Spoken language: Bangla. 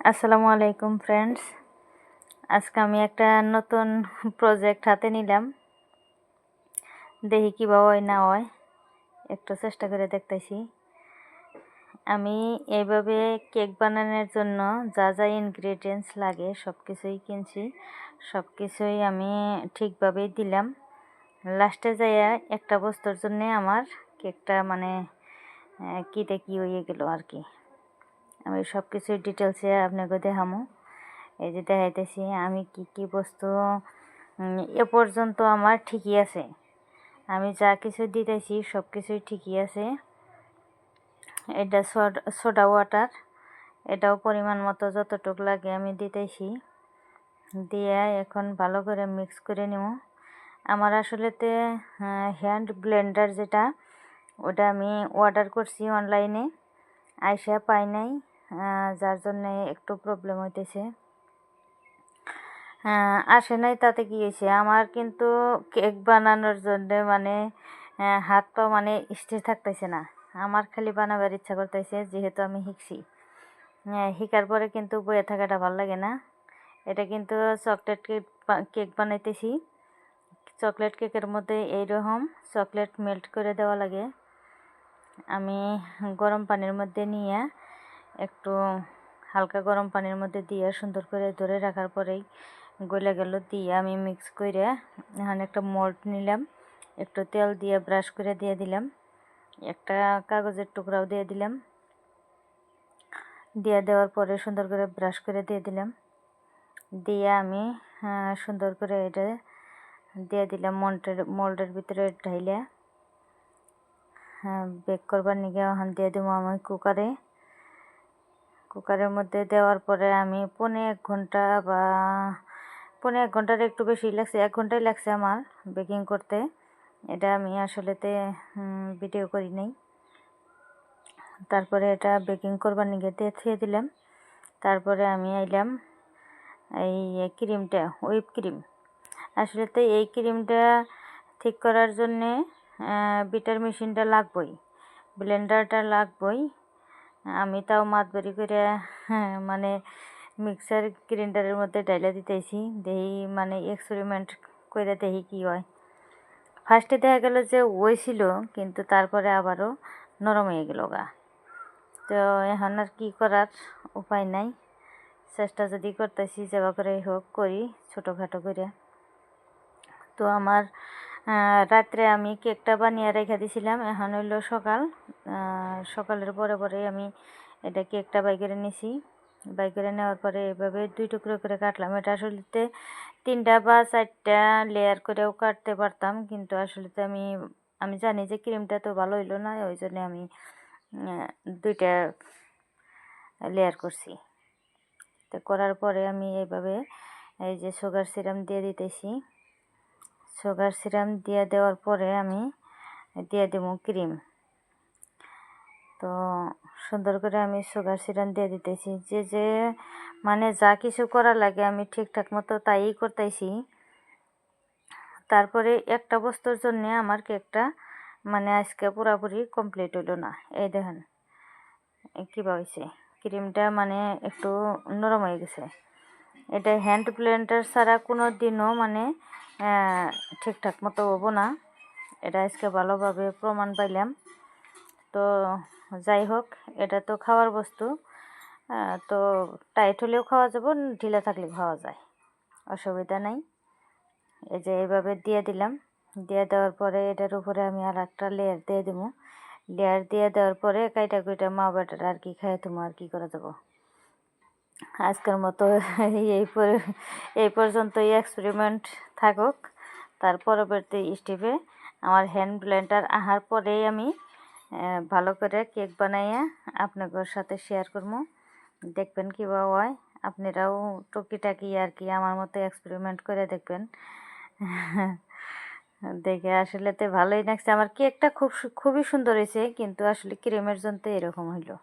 আসসালামু আলাইকুম ফ্রেন্ডস। আজকে আমি একটা নতুন প্রজেক্ট হাতে নিলাম। দেখি কীভাবে হয় না হয়, একটু চেষ্টা করে দেখতেছি। আমি এইভাবে কেক বানানোর জন্য যা যা ইনগ্রেডিয়েন্টস লাগে সব কিছুই কিনছি, সব কিছুই আমি ঠিকভাবেই দিলাম। লাস্টে যাইয়া একটা বস্তুর জন্যে আমার কেকটা মানে কীতে কী হয়ে গেল আর কি। আমি সব কিছুই ডিটেলসে আপনাকে দেখামো। এই যে দেখাইতেছি আমি কি কি বস্তু এ পর্যন্ত আমার ঠিকই আছে। আমি যা কিছু দিতেছি সব কিছুই ঠিকই আছে। এটা সোডা ওয়াটার, এটাও পরিমাণ মতো যতটুকু লাগে আমি দিতেছি। দিয়ে এখন ভালো করে মিক্স করে নেব। আমার আসলেতে হ্যান্ড ব্লেন্ডার যেটা, ওটা আমি অর্ডার করছি অনলাইনে, আইসা পাই নাই, যার জন্যে একটু প্রবলেম হইতেছে। আসে নাই তাতে কি হয়েছে, আমার কিন্তু কেক বানানোর জন্য মানে হাত পা মানে স্থির থাকতেছে না। আমার খালি বানাবার ইচ্ছা করতেছে, যেহেতু আমি শিখছি। শিকার পরে কিন্তু বয়ে থাকাটা ভালো লাগে না। এটা কিন্তু চকলেট কেক বানাইতেছি। চকলেট কেকের মধ্যে এইরকম চকলেট মেল্ট করে দেওয়া লাগে। আমি গরম পানির মধ্যে নিয়ে একটু হালকা গরম পানির মধ্যে দিয়ে সুন্দর করে ধরে রাখার পরেই গলে গেল, দিয়ে আমি মিক্স করে এখন একটা মোল্ড নিলাম, একটু তেল দিয়ে ব্রাশ করে দিয়ে দিলাম, একটা কাগজের টুকরাও দিয়ে দিলাম। দিয়ে দেওয়ার পরে সুন্দর করে ব্রাশ করে দিয়ে দিলাম। দিয়ে আমি সুন্দর করে এটা দিয়ে দিলাম মোল্ডের ভিতরে ঢাইলে বেক করবার নিগে এখন দিয়ে দেবো আমি কুকারের মধ্যে। দেওয়ার পরে আমি পৌনে 1 ঘন্টা বা পৌনে 1 ঘন্টার একটু বেশি লাগছে, 1 ঘন্টাই লাগছে আমার বেকিং করতে। এটা আমি আসলেতে ভিডিও করি নাই। তারপরে এটা বেকিং করবার নিগে দিয়ে দিলাম। তারপরে আমি আইলাম এই ক্রিমটা, হুইপ ক্রিম। আসলেতে এই ক্রিমটা ঠিক করার জন্যে বিটার মেশিনটা লাগবই, ব্লেন্ডারটা লাগবই। আমি তাও মাতবরি করে মানে মিক্সার গ্রাইন্ডারের মধ্যে ডাইলা দিতেছি, দেখি মানে এক্সপেরিমেন্ট করে দেখি কি হয়। ফার্স্টে দেখা গেল যে ওই ছিল, কিন্তু তারপরে আবারও নরম হয়ে গেল গা। তো এখন আর কি করার উপায় নাই, চেষ্টা যদি করতেছি যেবা করে হোক করি ছোটোখাটো করে। তো আমার রাত্রে আমি কেকটা বানিয়ে রেখে দিয়েছিলাম, এখন হইল সকাল। সকালের পরে পরে আমি এটা কেকটা বাই করে নিছি। বাই করে নেওয়ার পরে এভাবে 2 টুকরো করে কাটলাম। এটা আসলেতে 3টা বা 4টা লেয়ার করেও কাটতে পারতাম, কিন্তু আসলেতে আমি জানি যে ক্রিমটা তো ভালো হইলো না, ওই জন্য আমি 2টা লেয়ার করছি। তো করার পরে আমি এইভাবে এই যে সুগার সিরাম দিয়ে দিতেছি। সুগার সিরাম দিয়ে দেওয়ার পরে আমি দিয়ে দেবো ক্রিম। তো সুন্দর করে আমি সুগার সিরাপ দিয়ে দিতেছি। যে মানে যা কিছু করা লাগে আমি ঠিকঠাক মতো তাই করতেছি। তারপরে একটা বস্তুর জন্য আমার কেকটা মানে আজকে পুরাপুরি কমপ্লিট হইল না। এই দেখেন কীভাবে হয়েছে, ক্রিমটা মানে একটু নরম হয়ে গেছে। এটা হ্যান্ড ব্লেন্ডার ছাড়া কোনো দিনও মানে ঠিকঠাক মতো হবো না। এটা আজকে ভালোভাবে প্রমাণ পাইলাম। তো যাই হোক, এটা তো খাওয়ার বস্তু, তো টাইট হলেও খাওয়া যাবে, ঢিলা থাকলেও খাওয়া যায়, অসুবিধা নাই। এই যে এইভাবে দিয়ে দিলাম। দিয়ে দেওয়ার পরে এটার উপরে আমি আর একটা লেয়ার দিয়ে দেবো। লেয়ার দিয়ে দেওয়ার পরে কাইটা কুইটা মা বেটার আর কি খাই তুমি আর কি করা যাবো। আজকের মতো এই পর্যন্তই এক্সপেরিমেন্ট থাকুক। তার পরবর্তী স্টেপে আমার হ্যান্ড ব্লেন্ডার আসার পরেই আমি ভালো করে কেক বানাইয়া আপনাদের সাথে শেয়ার করবো। দেখবেন কীভাবে হয়, আপনারাও টুকিটাকি আর কি আমার মতো এক্সপেরিমেন্ট করে দেখবেন। দেখে আসলে তো ভালোই লাগছে। আমার কেকটা খুবই সুন্দর হয়েছে, কিন্তু আসলে ক্রিমের জন্য এরকম হইলো।